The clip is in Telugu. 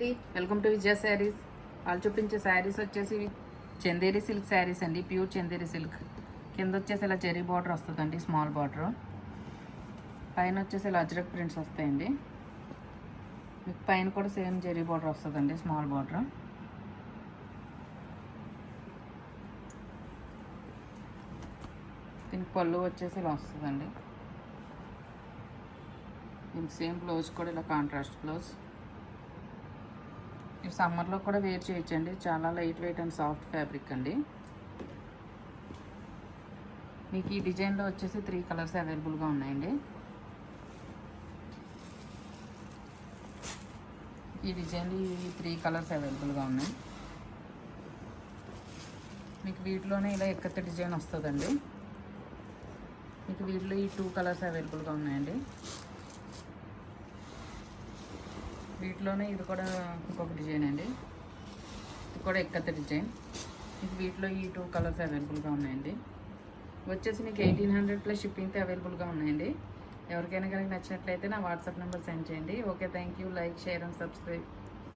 వెల్కమ్ టు విజయ శారీస్. వాళ్ళు చూపించే శారీస్ వచ్చేసి చందేరి సిల్క్ శారీస్ అండి, ప్యూర్ చందేరి సిల్క్. కింద వచ్చేసి ఇలా జెరీ బార్డర్ వస్తుందండి, స్మాల్ బార్డర్. పైన వచ్చేసి ఇలా అజ్రక్ ప్రింట్స్ వస్తాయండి. మీకు పైన కూడా సేమ్ జెరీ బార్డర్ వస్తుందండి, స్మాల్ బార్డర్. దీనికి పళ్ళు వచ్చేసి ఇలా వస్తుందండి. దీనికి సేమ్ బ్లౌజ్ కూడా ఇలా కాంట్రాస్ట్ బ్లౌజ్. ఇవి సమ్మర్లో కూడా వేర్ చేయొచ్చండి, చాలా light weight and soft fabric అండి. మీకు ఈ డిజైన్లో వచ్చేసి 3 కలర్స్ అవైలబుల్గా ఉన్నాయండి. ఈ డిజైన్లో ఈ 3 కలర్స్ అవైలబుల్గా ఉన్నాయి. మీకు వీటిలోనే ఇలా ఎక్కత డిజైన్ వస్తుందండి. మీకు వీటిలో ఈ 2 కలర్స్ అవైలబుల్గా ఉన్నాయండి. వీటిలోనే ఇది కూడా ఇంకొక డిజైన్ అండి, ఇది కూడా ఎక్కత డిజైన్. మీకు వీటిలో ఈ 2 కలర్స్ అవైలబుల్గా ఉన్నాయండి. వచ్చేసి మీకు 1800 ప్లస్ షిప్పింగ్తో అవైలబుల్గా ఉన్నాయండి. ఎవరికైనా కనుక నచ్చినట్లయితే నా వాట్సాప్ నెంబర్ సెండ్ చేయండి. Okay, thank you. Like, share and subscribe.